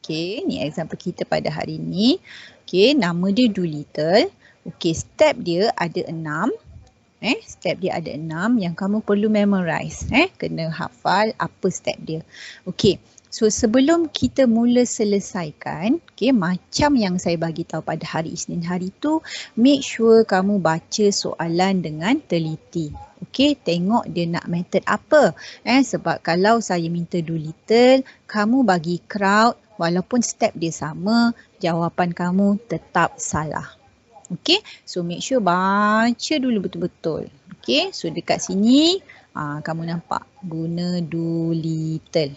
Okey, ni example kita pada hari ni. Okey, nama dia Doolittle. Okey, step dia ada 6. Step dia ada 6 yang kamu perlu memorize. Kena hafal apa step dia. Okey. So sebelum kita mula selesaikan, okay, macam yang saya bagi tahu pada hari Isnin hari tu, make sure kamu baca soalan dengan teliti. Okey, tengok dia nak method apa. Sebab kalau saya minta Doolittle, kamu bagi crowd, walaupun step dia sama, jawapan kamu tetap salah. Okey, so make sure baca dulu betul-betul. Okey, so dekat sini kamu nampak guna Doolittle.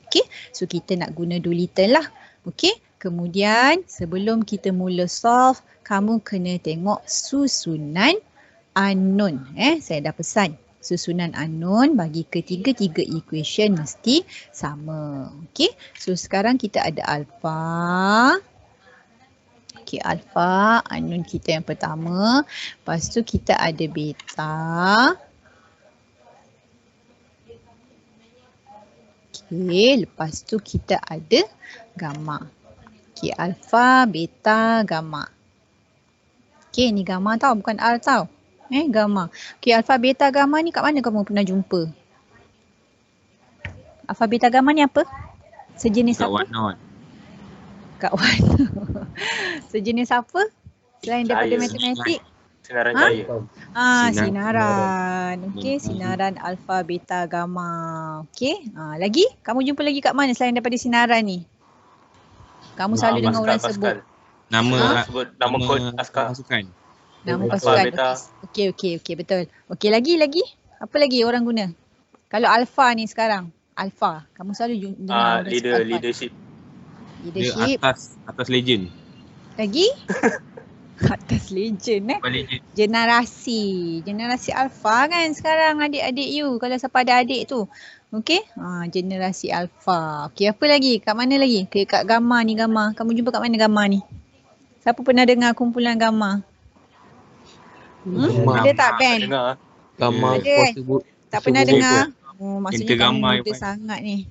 Okey, so kita nak guna Doolittle lah. Okey, kemudian sebelum kita mula solve, kamu kena tengok susunan unknown. Saya dah pesan. Susunan unknown bagi ketiga-tiga equation mesti sama. Okey, so sekarang kita ada alpha. Okey, alpha unknown kita yang pertama. Lepas tu kita ada beta. Okey, lepas tu kita ada gamma. Okey, alpha, beta, gamma. Okey, ni gamma tau, bukan R tau. Gamma. Okey, alpha, beta, gamma ni kat mana kamu pernah jumpa? Alpha, beta, gamma ni apa? Sejenis apa? Kat OneNote. Kat OneNote. Sejenis apa? Selain daripada matematik? Sinaran cahaya. Sinaran. Okey, sinaran alfa, beta, gamma. Okey. Lagi? Kamu jumpa lagi kat mana selain daripada sinaran ni? Kamu selalu dengar orang sebut. Nama kod askar. Pasukan. Nama pasukan. Okey, betul. Okey, lagi? Apa lagi orang guna? Kalau alfa ni sekarang, alfa. Kamu selalu dengar orang sebut alfa. Leadership. Dia atas legend. Lagi? Atas legend Generasi alfa kan sekarang adik-adik you. Kalau siapa ada adik tu. Okey. Generasi alfa. Okey, apa lagi? Kat mana lagi? Kat gamma ni, gamma. Kamu jumpa kat mana gamma ni? Siapa pernah dengar kumpulan gamma? Ada tak Ben? Gamma. Ada kan? Tak pernah dengar? Maksudnya kamu muda sangat ni.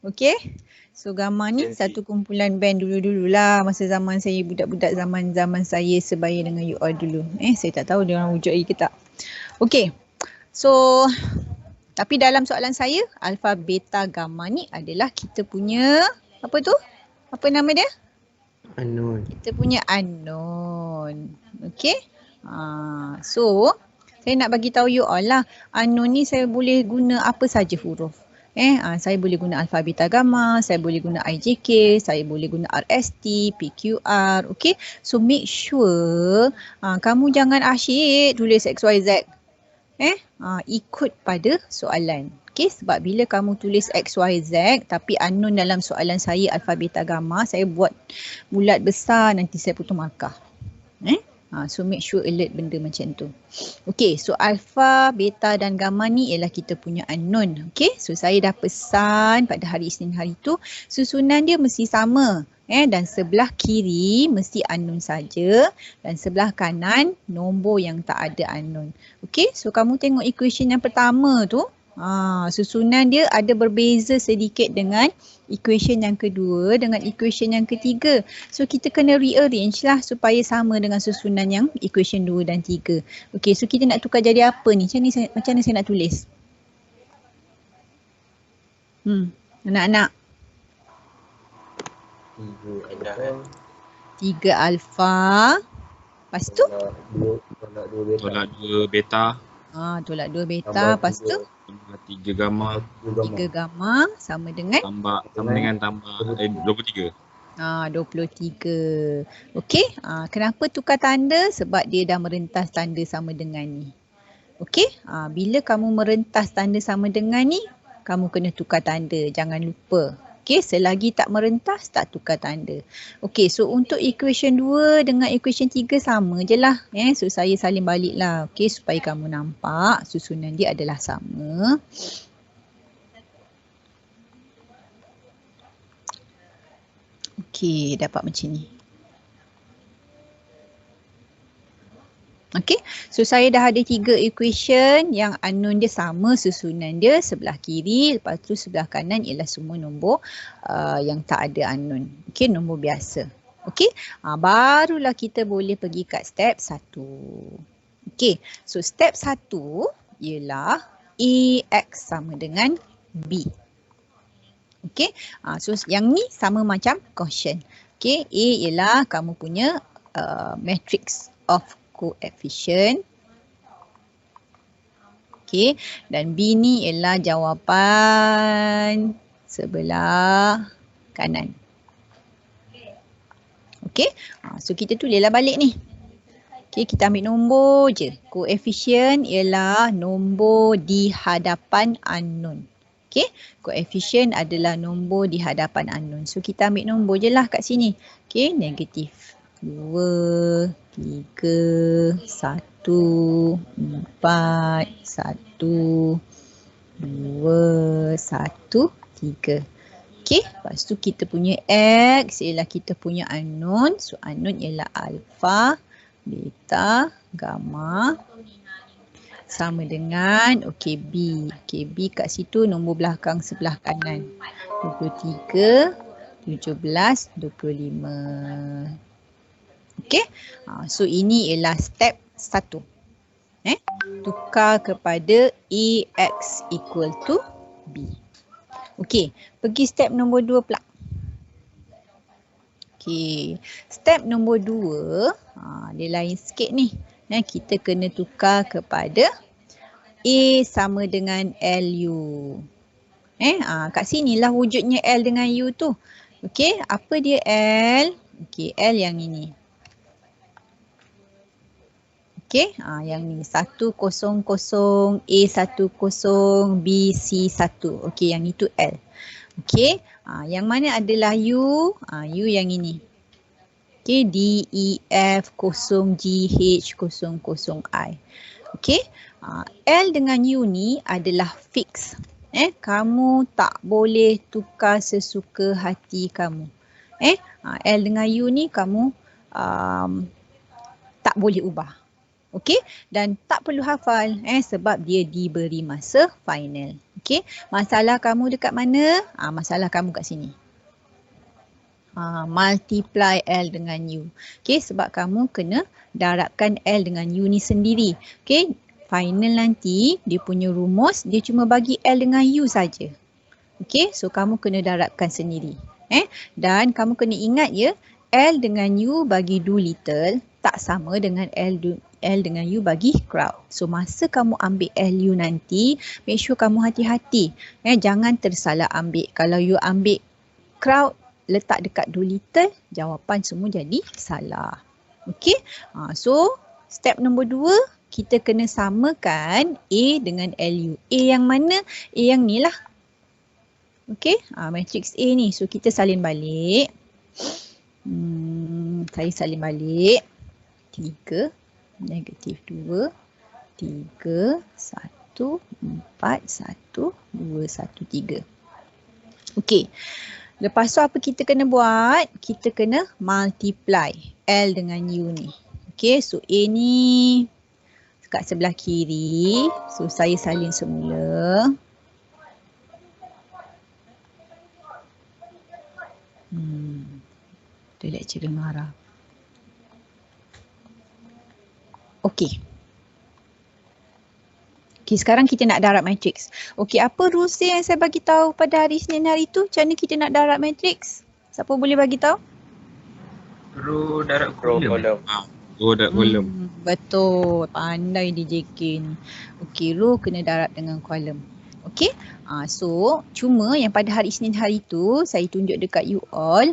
Okey. So gamma ni satu kumpulan band dulu-dululah masa zaman saya budak-budak zaman saya sebaya dengan you all dulu. Saya tak tahu dia orang wujud lagi ke tak. Okey. So tapi dalam soalan saya alpha, beta, gamma ni adalah kita punya apa tu? Apa nama dia? Unknown. Kita punya unknown. Okey. So saya nak bagi tahu you all lah. Unknown ni saya boleh guna apa saja huruf. Saya boleh guna alpha, beta, gamma, saya boleh guna IJK, saya boleh guna RST, PQR, okay. So make sure kamu jangan asyik tulis XYZ. Ikut pada soalan. Okay, sebab bila kamu tulis XYZ tapi unknown dalam soalan saya alpha, beta, gamma, saya buat bulat besar nanti saya potong markah. So make sure alert benda macam tu. Okay, so alpha, beta dan gamma ni ialah kita punya unknown. Okay, so saya dah pesan pada hari Isnin hari tu susunan dia mesti sama. Dan sebelah kiri mesti unknown saja dan sebelah kanan nombor yang tak ada unknown. Okay, so kamu tengok equation yang pertama tu. Susunan dia ada berbeza sedikit dengan equation yang kedua dengan equation yang ketiga. So kita kena rearrange lah supaya sama dengan susunan yang equation 2 dan 3. Okay, so kita nak tukar jadi apa ni? Macam mana saya nak tulis? Anak-anak. 3 alpha. Lepas tu? Tolak 2 beta. Tolak 2 beta. Lepas tu? 3 gamma. 3 gamma sama dengan? Tambah 23. 23. Okey. Kenapa tukar tanda? Sebab dia dah merentas tanda sama dengan ni. Okey. Bila kamu merentas tanda sama dengan ni, kamu kena tukar tanda. Jangan lupa. Okey, selagi tak merentas, tak tukar tanda. Okey, so untuk equation 2 dengan equation 3 sama je lah. So saya salin balik lah. Okey, supaya kamu nampak susunan dia adalah sama. Okey, dapat macam ni. Okey, So saya dah ada 3 equation yang unknown dia sama susunan dia, sebelah kiri, lepas tu sebelah kanan ialah semua nombor yang tak ada unknown. Okey, nombor biasa. Okey, barulah kita boleh pergi kat step 1. Okey, so step 1 ialah AX sama dengan B. Okey, so yang ni sama macam quotient. Okey, A ialah kamu punya matrix of coefficient. Okey, dan B ni ialah jawapan sebelah kanan. Okey, so kita tulislah balik ni. Okey, kita ambil nombor je. Coefficient ialah nombor di hadapan unknown. Okey, coefficient adalah nombor di hadapan unknown. So kita ambil nombor je lah kat sini. Okey, negatif 2, 3, 1, 4, 1, 2, 1, 3. Okey, lepas tu kita punya X ialah kita punya unknown. So unknown ialah alpha, beta, gamma sama dengan B. B kat situ nombor belakang sebelah kanan. 23, 17, 25. Okey. So ini ialah step 1. Tukar kepada AX equal to B. Okey, pergi step nombor 2 pula. Okey, step nombor 2, dia lain sikit ni. Kita kena tukar kepada A sama dengan LU. Kat sinilah wujudnya L dengan U tu. Okey, apa dia L? Okey, L yang ini. Okey, yang ni 100 A10 BC1. Okey, yang itu L. Okey, yang mana adalah U? U yang ini. Okey, DEF 0GH 00I. Okey, L dengan U ni adalah fix. Kamu tak boleh tukar sesuka hati kamu. L dengan U ni kamu tak boleh ubah. Okey, dan tak perlu hafal sebab dia diberi masa final. Okey, masalah kamu dekat mana? Masalah kamu kat sini. Multiply L dengan U. Okey, sebab kamu kena darabkan L dengan U ni sendiri. Okey, final nanti dia punya rumus dia cuma bagi L dengan U saja. Okey, so kamu kena darabkan sendiri. Dan kamu kena ingat ya, L dengan U bagi Doolittle tak sama dengan L dengan U bagi crowd. So masa kamu ambil LU nanti, make sure kamu hati-hati. Jangan tersalah ambil. Kalau you ambil crowd, letak dekat Doolittle, jawapan semua jadi salah. Okey, so step nombor 2, kita kena samakan A dengan LU. A yang mana? A yang ni lah. Okey, matrix A ni. So kita salin balik. Saya salin balik. 3, negatif 2, 3, 1, 4, 1, 2, 1, 3. Okey. Lepas tu apa kita kena buat? Kita kena multiply L dengan U ni. Okey, so A ni kat sebelah kiri. So saya salin semula. Ada lecturer marah. Okey. Okey, sekarang kita nak darab matrix. Okey, apa rules yang saya bagi tahu pada hari Isnin hari tu? Macam mana kita nak darab matrix? Siapa boleh bagi tahu? Row darab kolom. Row darab kolom. Betul. Pandai DJK ni. Okey, row kena darab dengan kolom. Okey. So, cuma yang pada hari Isnin hari tu saya tunjuk dekat you all,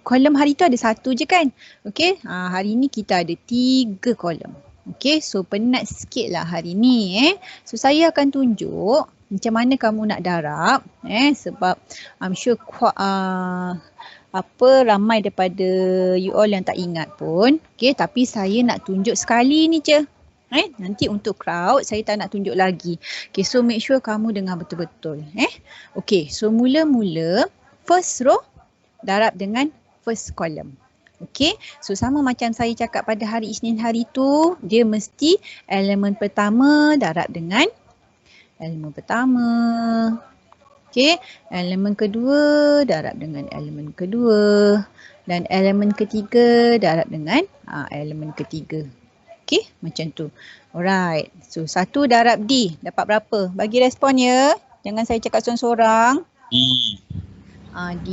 kolom hari tu ada 1 je kan? Okey, hari ni kita ada 3 kolom. Okey, so penat sikit lah hari ni So saya akan tunjuk macam mana kamu nak darab sebab I'm sure ramai daripada you all yang tak ingat pun. Okey, tapi saya nak tunjuk sekali ni je. Nanti untuk crowd saya tak nak tunjuk lagi. Okey, so make sure kamu dengar betul-betul. Okey, so mula-mula first row darab dengan first column. Okey, so sama macam saya cakap pada hari Isnin hari tu, dia mesti elemen pertama darab dengan elemen pertama. Okey, elemen kedua darab dengan elemen kedua. Dan elemen ketiga darab dengan elemen ketiga. Okey, macam tu. Alright, so 1 darab D dapat berapa? Bagi respon ya. Jangan saya cakap seorang-seorang. D. D.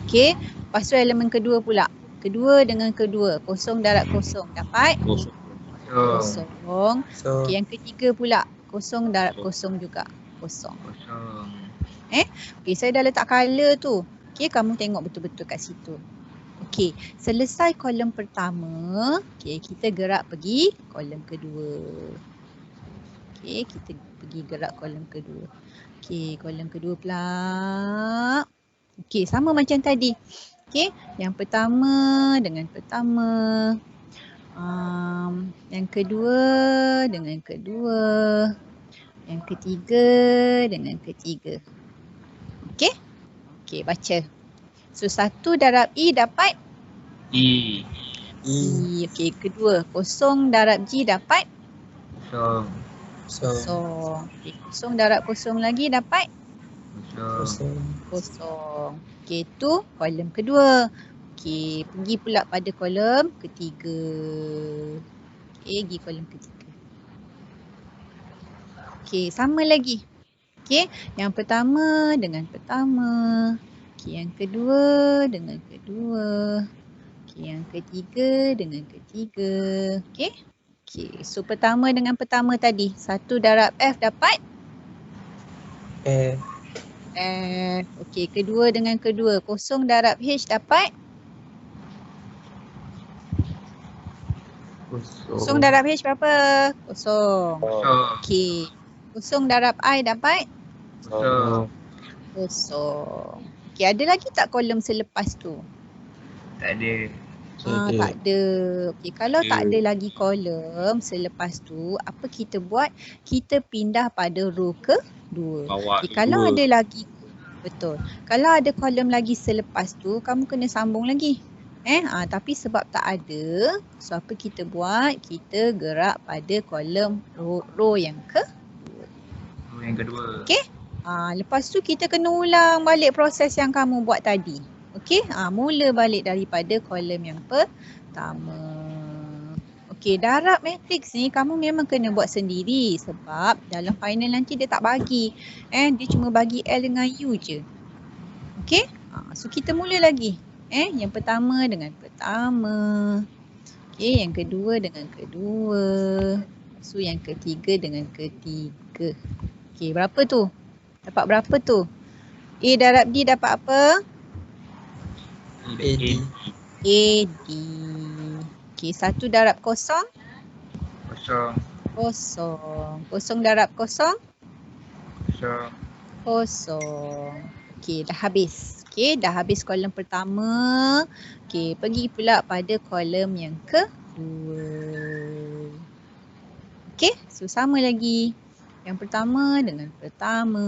Okey, lepas tu elemen kedua pula. Kedua dengan kedua, kosong darab kosong dapat? Kosong. Okey, yang ketiga pula, kosong darab kosong juga. Kosong. Okey, saya dah letak color tu. Okey, kamu tengok betul-betul kat situ. Okey, selesai kolom pertama, okey, kita gerak pergi kolom kedua. Okey, kita pergi gerak kolom kedua. Okey, kolom kedua pula. Okey, sama macam tadi. Okey, yang pertama dengan pertama. Yang kedua dengan kedua. Yang ketiga dengan ketiga. Okey? Okey, baca. So 1 darab E dapat? E. Okey, kedua. Kosong darab G dapat? Kosong. Kosong. Okey, kosong darab kosong lagi dapat? Kosong. Kosong. Okey, tu kolom kedua. Okey, pergi pula pada kolom ketiga. Okey, pergi kolom ketiga. Okey, sama lagi. Okey, yang pertama dengan pertama. Okey, yang kedua dengan kedua. Okey, yang ketiga dengan ketiga. Okey. Okey, so pertama dengan pertama tadi. 1 darab F dapat? F. Okey, kedua dengan kedua. Kosong darab H dapat? Kosong darab H berapa? Kosong. Okey. Kosong darab I dapat? Kosong. Okey, ada lagi tak kolom selepas tu? Tak ada. Tak ada. Okey, kalau tak ada lagi kolom selepas tu, apa kita buat? Kita pindah pada row kedua. Okey, kalau ada lagi, betul. Kalau ada kolom lagi selepas tu, kamu kena sambung lagi. Tapi sebab tak ada, so apa kita buat? Kita gerak pada kolom row yang kedua. Okey? Lepas tu kita kena ulang balik proses yang kamu buat tadi. Okey? Mula balik daripada kolom yang pertama. Okey, darab matriks ni kamu memang kena buat sendiri sebab dalam final nanti dia tak bagi. Dia cuma bagi L dengan U je. Okey? So kita mula lagi. Yang pertama dengan pertama. Okey, yang kedua dengan kedua. So yang ketiga dengan ketiga. Okey, berapa tu? Dapat berapa tu? A darab D dapat apa? AD. AD. Okey, 1 darab kosong? Kosong. Kosong. Kosong darab kosong? Kosong. Kosong. Okey, dah habis. Okey, dah habis kolom pertama. Okey, pergi pula pada kolom yang kedua. Okey, so sama lagi. Yang pertama dengan pertama,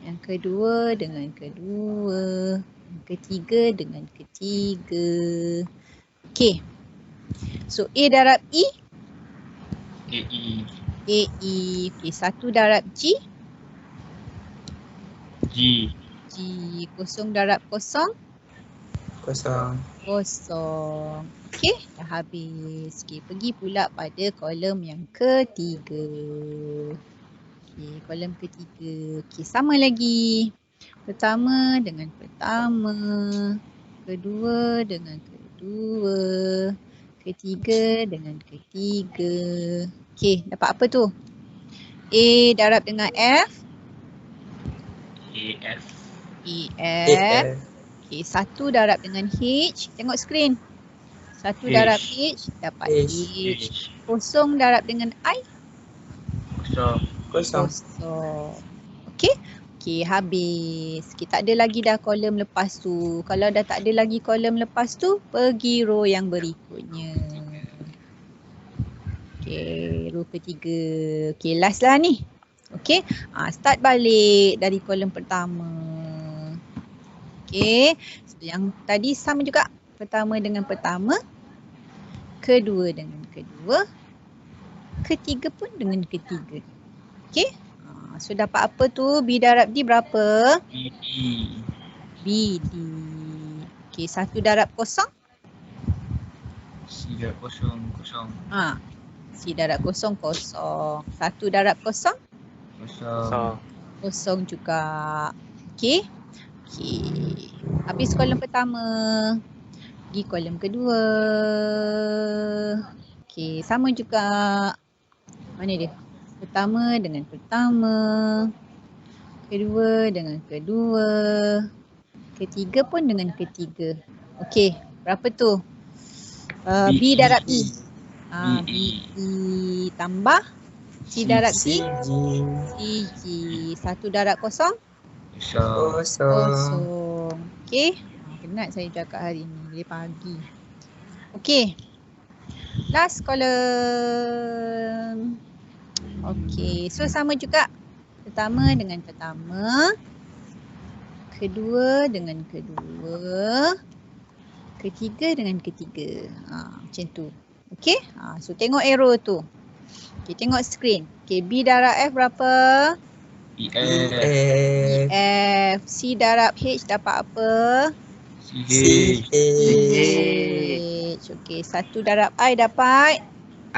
yang kedua dengan kedua, yang ketiga dengan ketiga. Okey. So A darab E? AE. AE. Okey, 1 darab G? G. G. Kosong darab kosong? Kosong. Kosong. Okey, dah habis. Okey, pergi pula pada kolom yang ketiga. Okey, kolom ketiga. Okey, sama lagi. Pertama dengan pertama. Kedua dengan kedua. Ketiga dengan ketiga. Okey, dapat apa tu? A darab dengan F? AF. EF. Okey, 1 darab dengan H. Tengok skrin. 1 darab H dapat H. Kosong darab dengan I? Kosong. Okey. Okey, habis. Okey, tak ada lagi dah kolom lepas tu. Kalau dah tak ada lagi kolom lepas tu, pergi row yang berikutnya. Okey, row ketiga. Okey, last lah ni. Okey, start balik dari kolom pertama. Okey, so yang tadi sama juga. pertama dengan pertama, kedua dengan kedua, ketiga pun dengan ketiga. Okey? So dapat apa tu? B darab D berapa? BD. Okey, 1 darab kosong? C darab kosong, kosong. C darab kosong, kosong. 1 darab kosong? Kosong. Kosong juga. Okey? Okey. Habis kolom pertama. Pergi kolom kedua. Okey, sama juga. Mana dia? Pertama dengan pertama. Kedua dengan kedua. Ketiga pun dengan ketiga. Okey, berapa tu? B darab E. B E tambah C darab C. CG. 1 darab kosong? Kosong. Okey. Penat saya cakap hari ni dari pagi. Okey. Last column. Okey. So sama juga. Pertama dengan pertama. Kedua dengan kedua. Ketiga dengan ketiga. Macam tu. Okey. So tengok arrow tu. Okey, tengok screen. Okey, B darab F berapa? F. C darab H dapat apa? CH. Okey, 1 darab I dapat?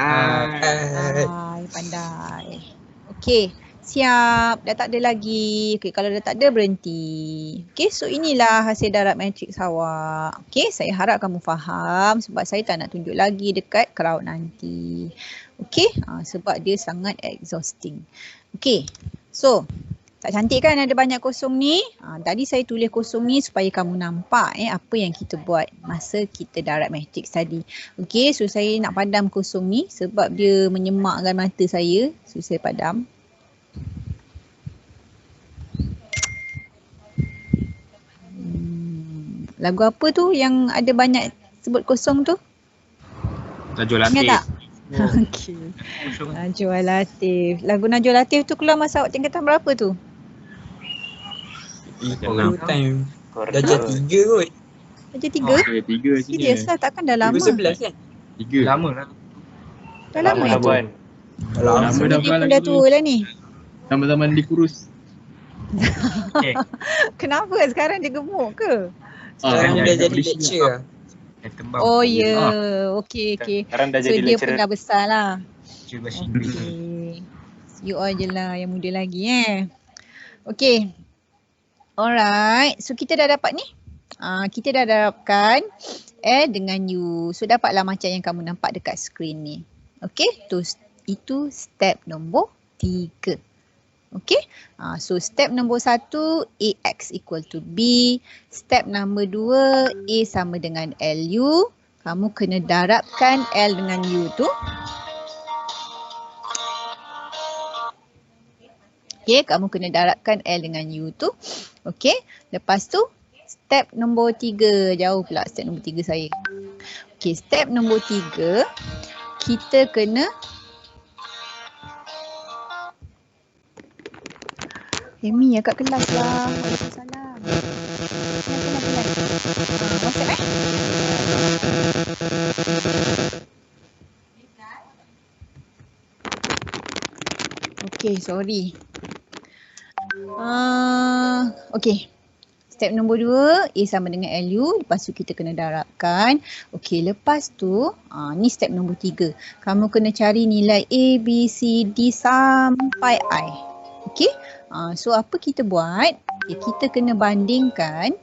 I. Pandai. Okey, siap. Dah tak ada lagi. Okey, kalau dah tak ada berhenti. Okey, so inilah hasil darab matriks awak. Okey, saya harap kamu faham sebab saya tak nak tunjuk lagi dekat crowd nanti. Okey, sebab dia sangat exhausting. Okey, so tak cantik kan ada banyak kosong ni? Tadi saya tulis kosong ni supaya kamu nampak apa yang kita buat masa kita darab matriks tadi. Okey, so saya nak padam kosong ni sebab dia menyemakkan mata saya. So saya padam. Lagu apa tu yang ada banyak sebut kosong tu? Najwa Ingat Latif. tak? Okey. Najwa Latif. Lagu Najwa Latif tu keluar masa awak tingkatan berapa tu? Time. Darjah 3 kot. Darjah 3? Ada 3 sini. Serius lah, takkan dah lama. 2011 kan? 3. Lama lah. Dah lama dah tu. buat. Lama dah Dia buat pun lagu dah tu. tua lah ni. Zaman-zaman dia kurus. Okay. Kenapa sekarang dia gemuk ke? Sekarang yang dah ada jadi polisi lecturer. Yang tembam. Oh ya, okey. Sekarang dah So jadi dia pun lecturer. dah besar lah. Cik bahasa Inggeris. Okay. You all je lah yang muda lagi Okay. Alright. So kita dah dapat ni. Kita dah dapatkan L dengan U. So dapatlah macam yang kamu nampak dekat screen ni. Okay. Itu step nombor 3. Okay. So step nombor 1 AX equal to B. Step nombor 2 A sama dengan LU. Kamu kena darabkan L dengan U tu. Okay, kamu kena darabkan L dengan U tu. Okay, lepas tu step nombor 3. Jauh pula step nombor 3 saya. Okay, step nombor 3. Kita kena Amy kat kelas lah. Waalaikumsalam. Kelas. WhatsApp Okay, sorry. Okay. Step nombor 2, A sama dengan LU. Lepas tu kita kena darabkan. Okay, lepas tu, ni step nombor 3. Kamu kena cari nilai A, B, C, D sampai I. Okay. So apa kita buat? Okay, kita kena bandingkan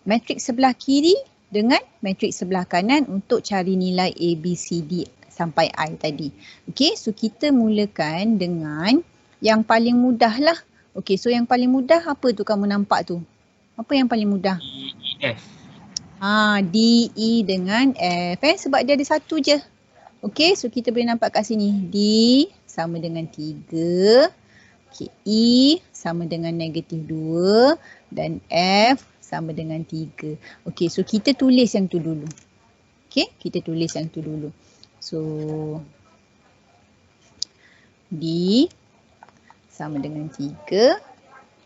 matriks sebelah kiri dengan matriks sebelah kanan untuk cari nilai A, B, C, D sampai I tadi. Okay, so kita mulakan dengan yang paling mudah lah. Okay, so yang paling mudah apa tu kamu nampak tu? Apa yang paling mudah? F. D, E dengan F sebab dia ada satu je. Okay, so kita boleh nampak kat sini. D sama dengan 3. Okay, E sama dengan negatif 2 dan F sama dengan 3. Okay, so kita tulis yang tu dulu. Okay, kita tulis yang tu dulu. So, D sama dengan 3,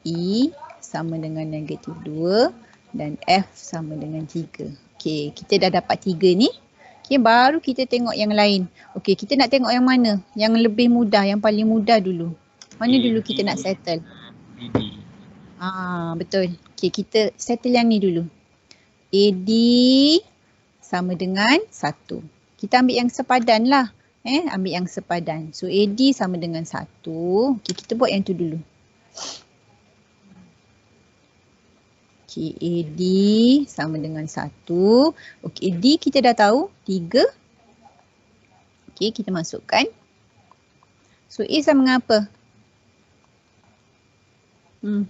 E sama dengan negatif 2 dan F sama dengan 3. Okey, kita dah dapat 3 ni. Okey, baru kita tengok yang lain. Okey, kita nak tengok yang mana? Yang lebih mudah, yang paling mudah dulu. Mana dulu kita nak settle? BD. Betul. Okey, kita settle yang ni dulu. AD sama dengan 1. Kita ambil yang sepadan lah. Ambil yang sepadan. So AD sama dengan 1. Okey, kita buat yang tu dulu. Okey, AD sama dengan 1. Okey, D kita dah tahu 3. Okey, kita masukkan. So A sama dengan apa? 1/3.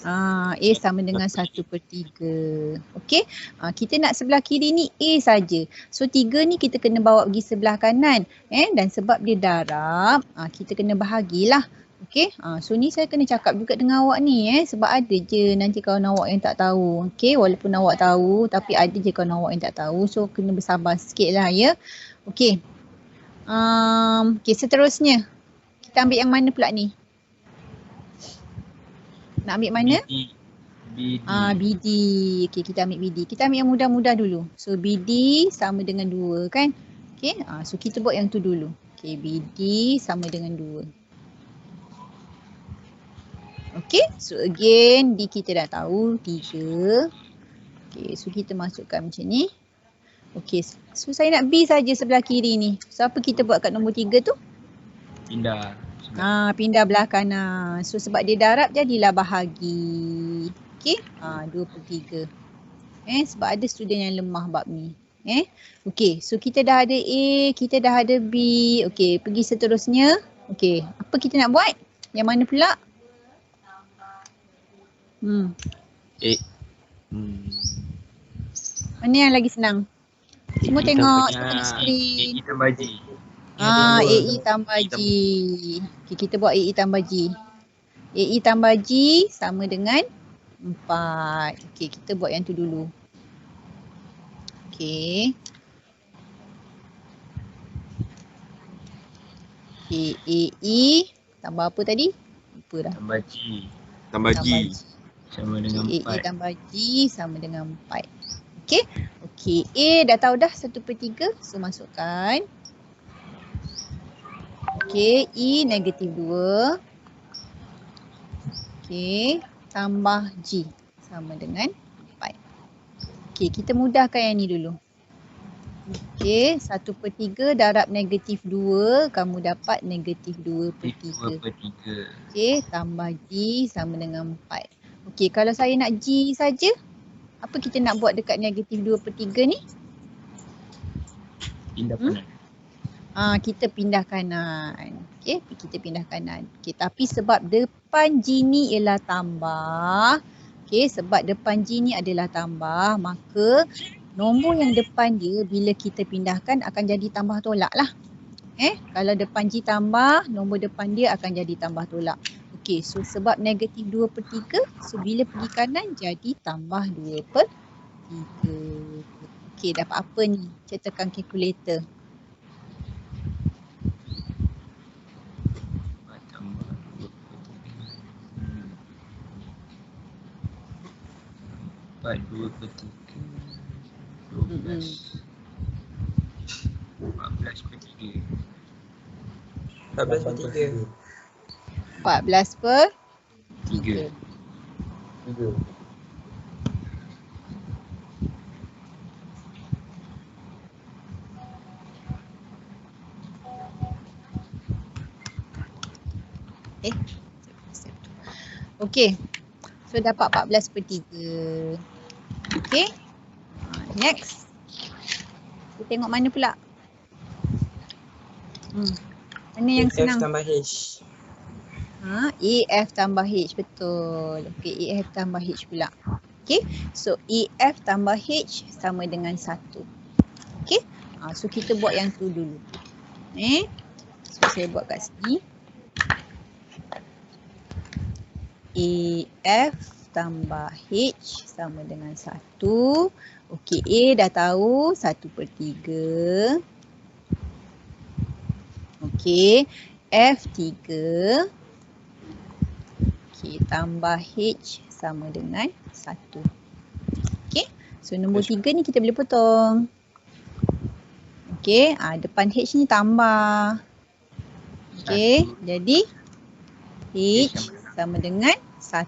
A sama dengan 1/3. Okey, kita nak sebelah kiri ni A saja. So 3 ni kita kena bawa pergi sebelah kanan. Dan sebab dia darab, kita kena bahagilah. Okey, so ni saya kena cakap juga dengan awak ni sebab ada je nanti kawan awak yang tak tahu. Okey, walaupun awak tahu tapi ada je kawan awak yang tak tahu. So kena bersabar sikit lah ya. Okey. Okey, seterusnya kita ambil yang mana pula ni? Nak ambil mana? BD. BD. Okey, kita ambil BD. Kita ambil yang mudah-mudah dulu. So BD sama dengan 2 kan? Okey, so kita buat yang tu dulu. Okey, BD sama dengan 2. Okey, so again D kita dah tahu 3. Okey, so kita masukkan macam ni. Okey, so saya nak B saja sebelah kiri ni. So apa kita buat kat nombor 3 tu? Pindah. Pindah belah kanan. So sebab dia darab jadilah bahagi. Okey, 2/3. Sebab ada student yang lemah bab ni. Okey, so kita dah ada A, kita dah ada B. Okey, pergi seterusnya. Okey, apa kita nak buat? Yang mana pula? Mana yang lagi senang? Semua tengok skrin. AE tambah G. AE tambah G. Okay, kita buat AE tambah G. AE tambah G sama dengan 4. Okay, kita buat yang tu dulu. Okay. Okay, AE tambah apa tadi? Lupa dah. Tambah G. Tambah G. Sama dengan AE 4. tambah G sama dengan 4. Okay. Okay, A dah tahu dah 1/3. So masukkan. Okay, E negatif 2. Okay, tambah G sama dengan 4. Okay, kita mudahkan yang ni dulu. Okay, 1/3 darab negatif 2, kamu dapat negatif 2/3. Okay, tambah G sama dengan 4. Okay, kalau saya nak G saja, apa kita nak buat dekat negatif 2/3 ni? Pindah kanan. Kita pindah kanan. Okay, kita pindah kanan. Okay, tapi sebab depan G ni ialah tambah. Okay, sebab depan G ni adalah tambah, maka nombor yang depan dia bila kita pindahkan akan jadi tambah tolak lah. Kalau depan G tambah, nombor depan dia akan jadi tambah tolak. Okay, so sebab negatif 2/3, so bila pergi kanan jadi tambah 2/3. Okay, dapat apa ni? Saya tekan kalkulator. Dapat 2/3. 12. 14/3. 14/3. 14/3. Okey. So dapat 14/3. Okey. Next. Kita tengok mana pula? Mana yang senang? AF tambah H. AF tambah H, betul. Okey, AF tambah H pula. Okey, so AF tambah H sama dengan 1. Okey, so kita buat yang tu dulu. So saya buat kat sini. AF tambah H sama dengan 1. Okey, A dah tahu 1/3. Okey, F 3. Okey, tambah H sama dengan 1. Okey. So nombor 3 ni kita boleh potong. Okey, depan H ni tambah. Okey, jadi H sama dengan 1.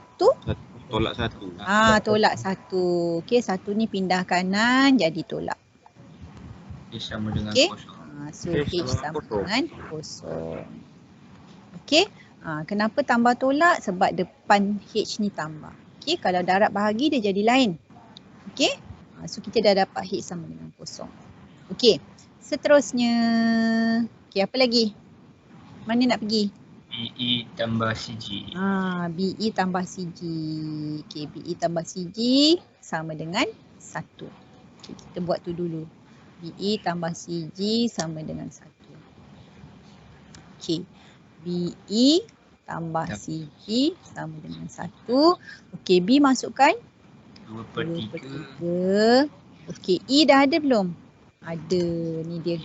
Tolak 1. Tolak 1. Okey, 1 ni pindah kanan jadi tolak. H sama dengan Okey. kosong. So H sama dengan kosong. Okey. Kenapa tambah tolak? Sebab depan H ni tambah. Okey, kalau darab bahagi dia jadi lain. Okey. So kita dah dapat H sama dengan kosong. Okey. Seterusnya. Okey, apa lagi? Mana nak pergi? BE tambah CG. BE tambah CG. Okey, BE tambah CG sama dengan 1. Okay, kita buat tu dulu. BE tambah CG sama dengan 1. Okey. BE tambah CG sama dengan 1. Okey, B masukkan 2/3. Okey, E dah ada belum? Ada. Ni dia.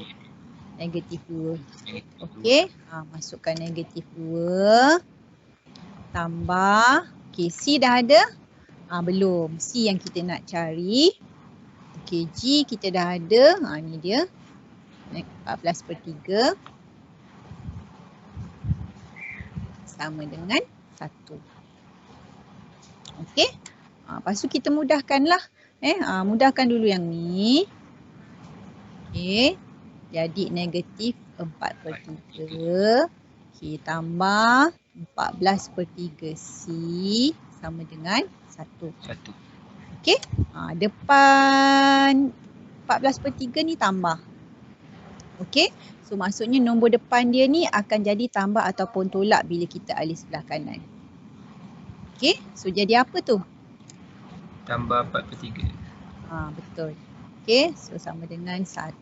Negatif 2. Okey, masukkan negatif 2. Tambah. Okey, C dah ada? Belum. C yang kita nak cari. Okey, G kita dah ada. Ni dia. 14/3. Sama dengan 1. Okey. Lepas tu kita mudahkanlah. Mudahkan dulu yang ni. Okey. Jadi negatif 4/3. Okey, tambah 14/3 C sama dengan 1. Okey. Depan 14/3 ni tambah. Okey. So maksudnya nombor depan dia ni akan jadi tambah ataupun tolak bila kita alih sebelah kanan. Okey. So jadi apa tu? Tambah 4/3. Betul. Okey. So sama dengan 1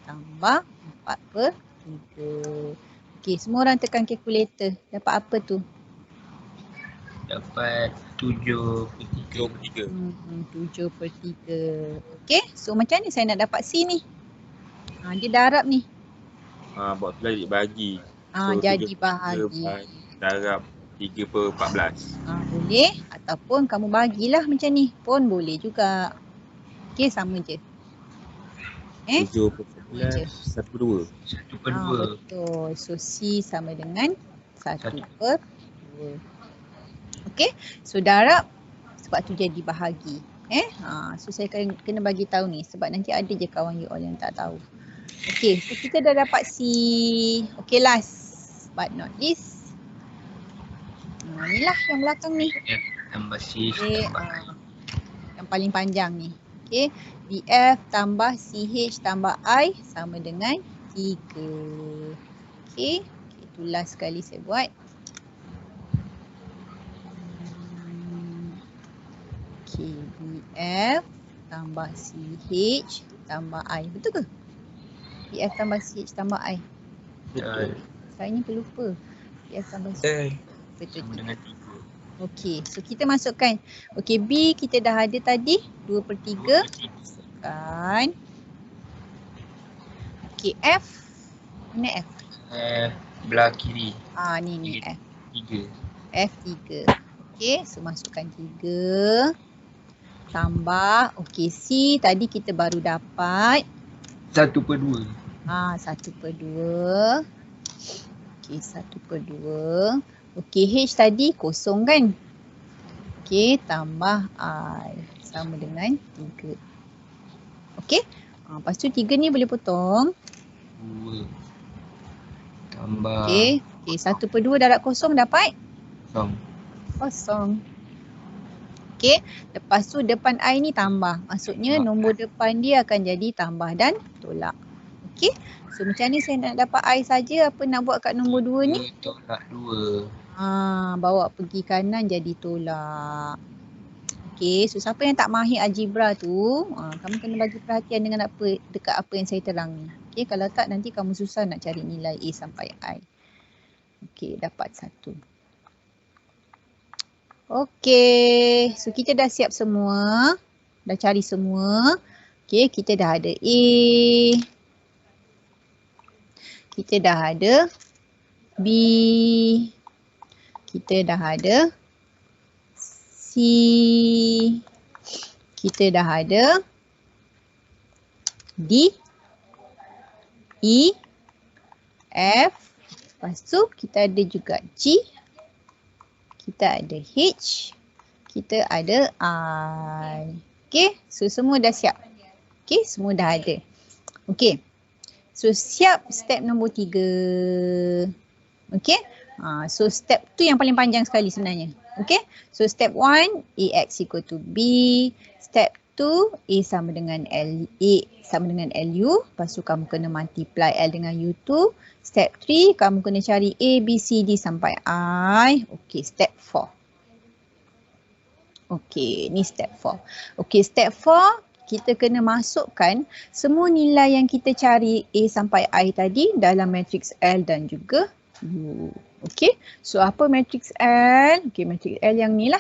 tambah 4/3. Okey, semua orang tekan kalkulator. Dapat apa tu? Dapat 7/3. 7/3. Okey, so macam mana saya nak dapat C ni? Dia darab ni. Buat tu jadi bahagi. Jadi bahagi. Darab 3/14. Boleh. Ataupun kamu bagilah macam ni. Pun boleh juga. Okey, sama je. 7/14, 1/2. 1/2. Betul. So C sama dengan 1/2. Okey. So darab sebab tu jadi bahagi. So saya kena bagi tahu ni sebab nanti ada je kawan you all yang tak tahu. Okey, so kita dah dapat C. Okey, last but not least. Inilah yang belakang ni. F tambah C tambah I. Yang paling panjang ni. Okey, BF tambah CH tambah I sama dengan 3. Okey, itu last sekali saya buat. Okey, BF tambah CH tambah I. Betul ke? BF tambah CH tambah I. Betul. Saya ni pelupa. BF tambah CH. Betul. Sama dengan 3. Okey, so kita masukkan. Okey, B kita dah ada tadi 2/3. Kan. Okey, F. Mana F? F belah kiri. Ni F. 3. F3. Okey, so masukkan 3. Tambah. Okey, C tadi kita baru dapat 1/2. 1/2. Okey, 1/2. Okey, H tadi kosong kan? Okey, tambah I sama dengan 3. Okey. Lepas tu 3 ni boleh potong. 2. Tambah. Okey. 1/2 darab kosong dapat? Kosong. Okey. Lepas tu depan I ni tambah. Maksudnya nombor depan dia akan jadi tambah dan tolak. Okey. So macam ni saya nak dapat I saja. Apa nak buat kat nombor 2 ni? Tolak 2. Bawa pergi kanan jadi tolak. Okey, so siapa yang tak mahir algebra tu, kamu kena bagi perhatian dengan dekat apa yang saya terang ni. Okey, kalau tak nanti kamu susah nak cari nilai A sampai I. Okey, dapat 1. Okey, so kita dah siap semua. Dah cari semua. Okey, kita dah ada A. Kita dah ada B. Kita dah ada C. kita dah ada D, E, F, lepas tu kita ada juga G, kita ada H, kita ada I. Okay, so semua dah siap. Okay, semua dah ada. Okay, so siap step nombor 3. Okay, so step tu yang paling panjang sekali sebenarnya. Okay, so step 1, AX equal to B. Step 2, A sama dengan L, A sama dengan LU. Lepas tu kamu kena multiply L dengan U2. Step 3, kamu kena cari A, B, C, D sampai I. Okay, step 4. Okay, ni step 4. Okay, step 4, kita kena masukkan semua nilai yang kita cari A sampai I tadi dalam matrix L dan juga U. Okay, so apa matrix L? Okay, matrix L yang ni lah.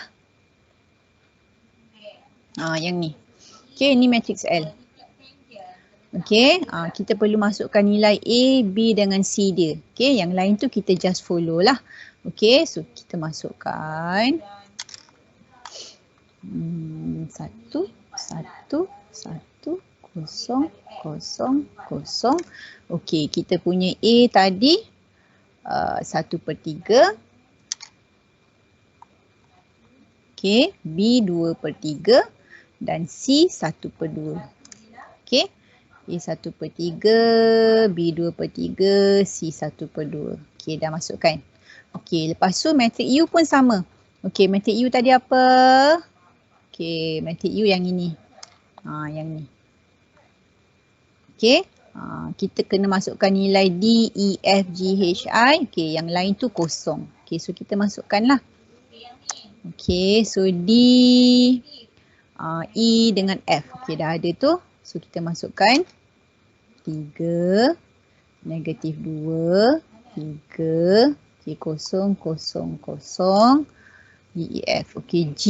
Yang ni. Okay, ni matrix L. Okay, kita perlu masukkan nilai A, B dengan C dia. Okay, yang lain tu kita just follow lah. Okay, so kita masukkan 1, 1, 1, 0, 0, 0. Okay, kita punya A tadi 1/3. Okay, B 2/3 dan C 1/2. Okay, A 1/3, B 2/3, C 1/2. Okay, dah masukkan. Okay, lepas tu matrik U pun sama. Okay, matrik U tadi apa? Okay, matrik U yang ini. Yang ni. Okay, kita kena masukkan nilai D, E, F, G, H, I. Okay, yang lain tu kosong. Okay, so kita masukkan lah. Okay, so D, E dengan F. Okay, dah ada tu. So kita masukkan 3, negatif 2, 3. Okay, 0, 0, 0. D, E, F. Okay, G.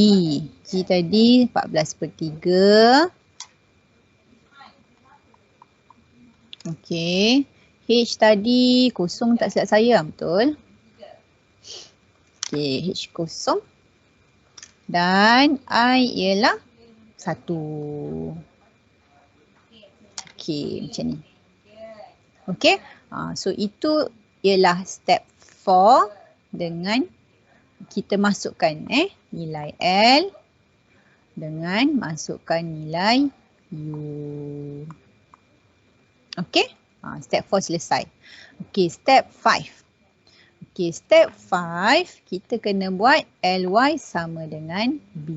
G tadi 14/3. Okay. H tadi kosong tak silap saya, betul? Okay, H kosong. Dan I ialah 1. Okay, macam ni. Okay. So itu ialah step 4 dengan kita masukkan nilai L dengan masukkan nilai U. Okay, step 4 selesai. Okay, step 5. Okay, step 5 kita kena buat LY sama dengan B.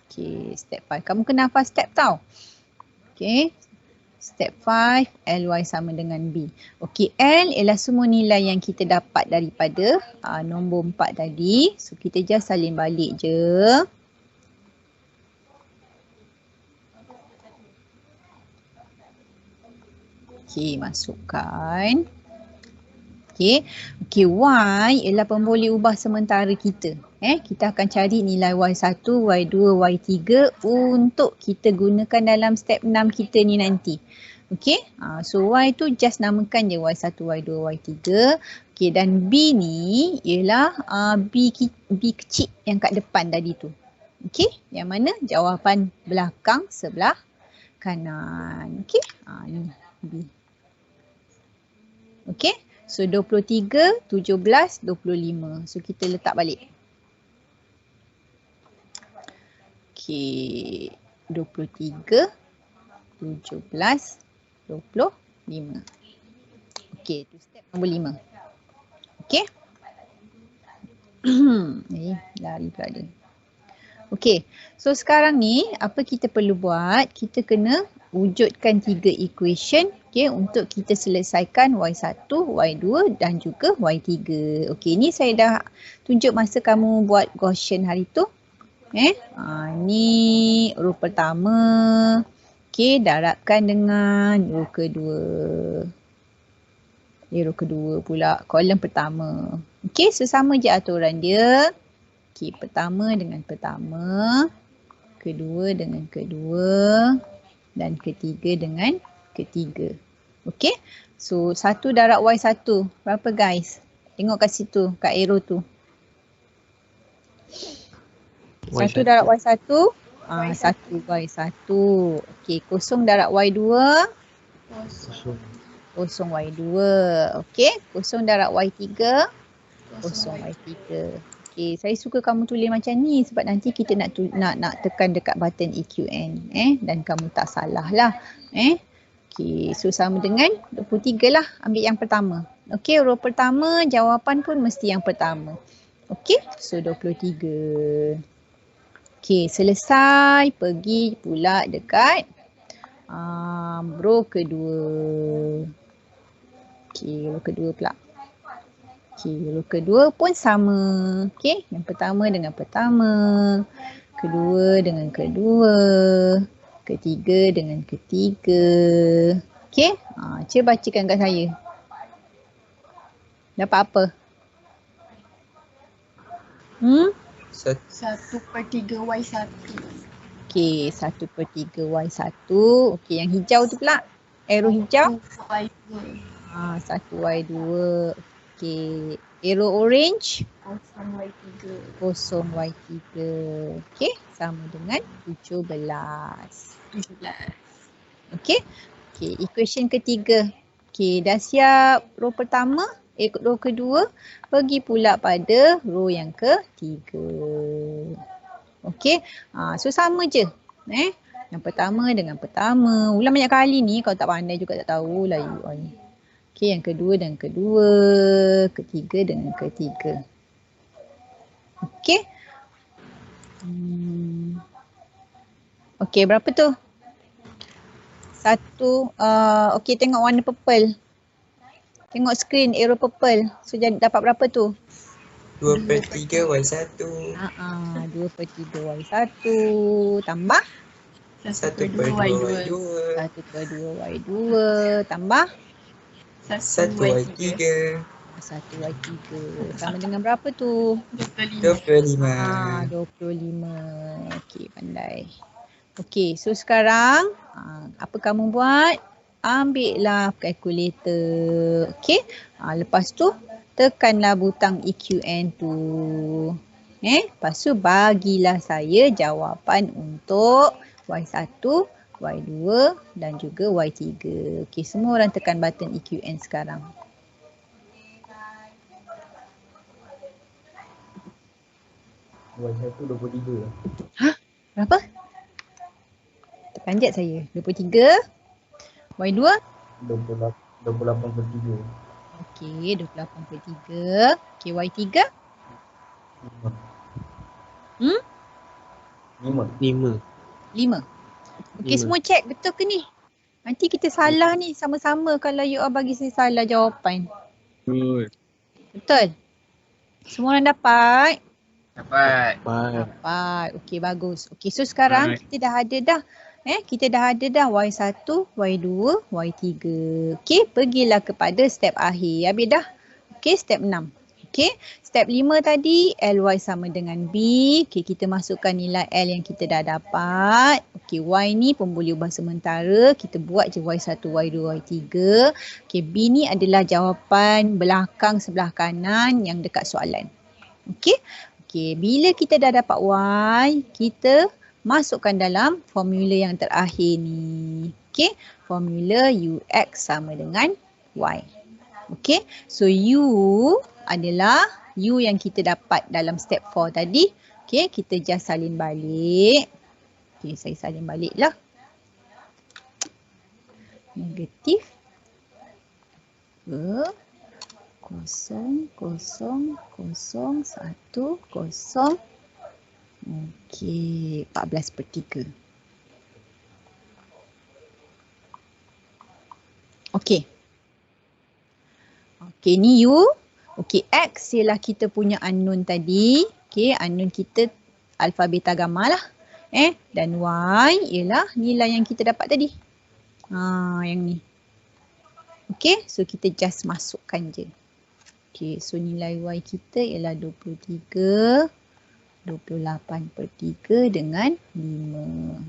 Okay, step 5. Kamu kena hafal step tau. Okay, step 5, LY sama dengan B. Okay, L ialah semua nilai yang kita dapat daripada nombor 4 tadi. So, kita just salin balik je. Okay, masukkan. Okay, Y ialah pemboleh ubah sementara kita. Kita akan cari nilai Y1, Y2, Y3 untuk kita gunakan dalam step 6 kita ni nanti. Okay, so Y tu just namakan je Y1, Y2, Y3. Okay, dan B ni ialah B kecil yang kat depan tadi tu. Okay, yang mana jawapan belakang sebelah kanan. Okay, ni B. Okay, so 23, 17, 25. So kita letak balik. Okay, 23, 17, 25. Okay, tu step nombor 5. Okay. Lari pula dia. Okay, so sekarang ni apa kita perlu buat? Kita kena wujudkan 3 equation untuk kita selesaikan Y1, Y2 dan juga Y3. Okay, ni saya dah tunjuk masa kamu buat Gaussian hari tu. Ni row pertama. Okay, darabkan dengan row kedua. Row kedua pula, kolom pertama. Okay, sesama je aturan dia. Okay, pertama dengan pertama. Kedua dengan kedua. Dan ketiga dengan ketiga. Okay, so 1 darab Y1. Berapa guys? Tengok kat situ, kat arrow tu. 1 darab Y1. 1 Y1. Okey, kosong darab Y2. Kosong Y2. Okey, kosong darab Y3. Kosong Y3. Okey, saya suka kamu tulis macam ni sebab nanti kita nak tekan dekat button EQN dan kamu tak salah lah. Okey, so sama dengan 23 lah, ambil yang pertama. Okey, row pertama jawapan pun mesti yang pertama. Okey, so 23. Okey, selesai, pergi pula dekat row kedua. Okey, row kedua pula. Okey, row kedua pun sama. Okey, yang pertama dengan pertama, kedua dengan kedua, ketiga dengan ketiga. Okey, cuba bacakan kat saya. Dapat apa? 1/3 Y1. Okey, 1/3 Y1. Okey, yang hijau tu pula. Arrow hijau. 1Y2. 1Y2. Okey, arrow orange. 0Y3. 0Y3. Okey, sama dengan 17. 17. Okey. Okey, equation ketiga. Okey, dah siap row pertama, row kedua, pergi pula pada row yang ketiga. Okey. So sama je. Yang pertama dengan pertama. Ulang banyak kali ni, kalau tak pandai juga tak tahulah you. Okey, yang kedua dengan kedua, ketiga dengan ketiga. Okey. Okey, berapa tu? Satu, okey, tengok warna purple. Tengok screen arrow purple. So dapat berapa tu? 2/3 Y1. 2/3 Y1 tambah 1/2 Y2. 1/2 Y2 tambah 1 Y3. 1 Y3. Sama dengan berapa tu? 25. 25. Okey, pandai. Okey, so sekarang apa kamu buat? Ambillah kalkulator. Okey. Lepas tu tekanlah butang EQN tu. Lepas tu bagilah saya jawapan untuk Y1, Y2 dan juga Y3. Okey, semua orang tekan button EQN sekarang. Y1 23. Hah? Berapa? Terpanjat saya. 23. Y2? 28/3. Okey, 28/3. Okey, Y3? 5. 5. Okey, semua check betul ke ni? Nanti kita salah ni sama-sama kalau you all bagi saya salah jawapan. Betul? Semua orang dapat? Dapat. Dapat. Okey, bagus. Okey, so sekarang kita dah ada dah. Kita dah ada dah Y1, Y2, Y3. Okey, pergilah kepada step akhir. Habis dah? Okey, step 6. Okey, step 5 tadi Ly sama dengan B. Okey, kita masukkan nilai L yang kita dah dapat. Okey, Y ni pun boleh ubah sementara. Kita buat je Y1, Y2, Y3. Okey, B ni adalah jawapan belakang sebelah kanan yang dekat soalan. Okey. Okey, bila kita dah dapat Y, kita masukkan dalam formula yang terakhir ni. Okey, formula UX sama dengan Y. Okey, so U adalah U yang kita dapat dalam step 4 tadi. Okey, kita just salin balik. Okey, saya salin balik lah. Negatif. 0, 0, 0, 1, 0. Okey, 14/3. Okey. Okey, ni U. Okey, X ialah kita punya unknown tadi. Okey, unknown kita alpha, beta, gamma lah. Dan Y ialah nilai yang kita dapat tadi. Yang ni. Okey, so kita just masukkan je. Okey, so nilai Y kita ialah 23. 28/3 dengan 5.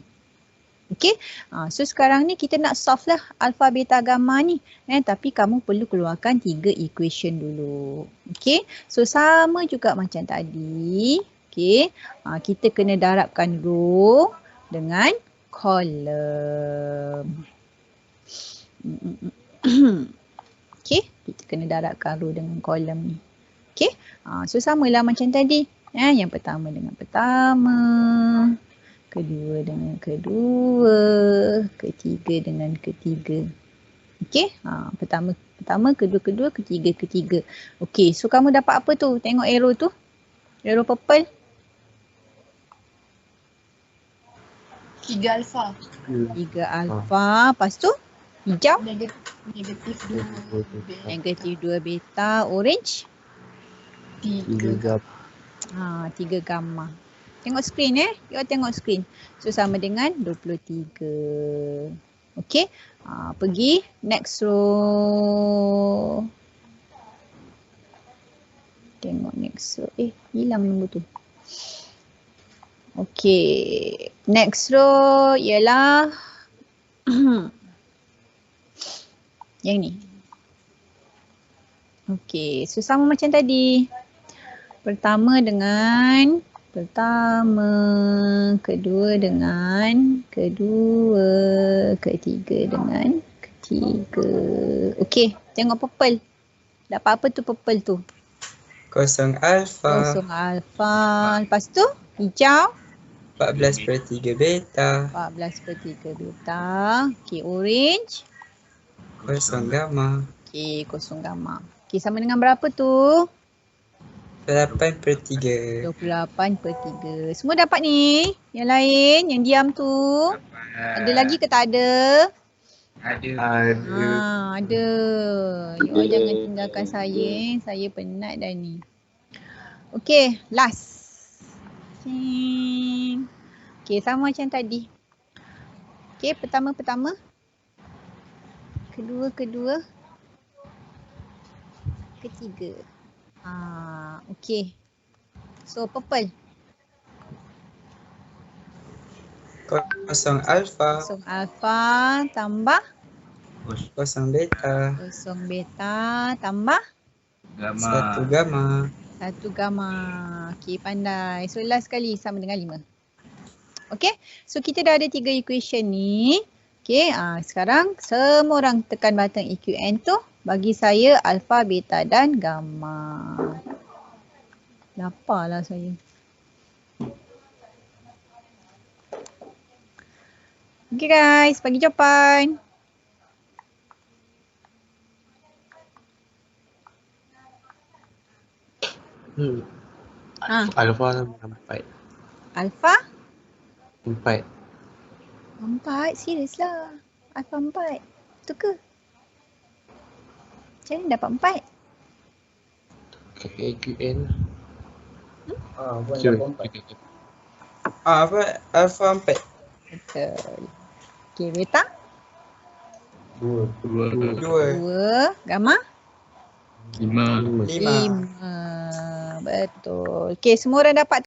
Okey, so sekarang ni kita nak solve lah alpha, beta, gamma ni. Tapi kamu perlu keluarkan 3 equation dulu. Okey, so sama juga macam tadi. Okey. Kita kena darabkan row dengan kolom. Okey, kita kena darabkan row dengan kolom ni. Okey. So samalah macam tadi. Yang pertama dengan pertama, kedua dengan kedua, ketiga dengan ketiga. Okey. Pertama, kedua, ketiga. Okey, so kamu dapat apa tu? Tengok arrow tu. Arrow purple. 3 alfa. 3 alfa. Lepas tu hijau. Negatif 2 Negatif 2 beta. Orange. 3 3 gamma. Tengok skrin Kita tengok skrin. So sama dengan 23. Okey. Pergi next row. Tengok next row. Hilang nombor tu. Okey. Next row ialah yang ni. Okey. So sama macam tadi. Pertama, kedua dengan kedua, ketiga dengan ketiga. Okey, tengok purple. Dapat apa tu purple tu? 0 alfa. 0 alfa. Lepas tu hijau. 14/3 beta. 14/3 beta. Okey, orange. 0 gamma. Okey, 0 gamma. Okey, sama dengan berapa tu? 28/3. 28/3. Semua dapat ni? Yang lain, yang diam tu? Ada lagi ke tak ada? Ada. Ada. You all jangan tinggalkan saya. Saya penat dah ni. Okey, last. Okey, sama macam tadi. Okey, pertama. Kedua. Ketiga. Okey. So purple. 0 alfa. 0 alfa tambah 0 beta. 0 beta tambah Gamma. 1 gamma. 1 gamma. Okey, pandai. So last sekali sama dengan 5. Okey. So kita dah ada 3 equation ni. Okey, sekarang semua orang tekan button EQN tu. Bagi saya alpha, beta dan gamma. Laparlah saya. Okay guys, bagi jawapan. Alpha 4. Alpha? 4. 4? Serius lah. Alpha 4. Betul ke? Macam mana dapat 4? KQN. Alfa 4. Betul. Okay, beta? 2. 2. Gamma? 5. 5. Betul. Okay, semua orang dapat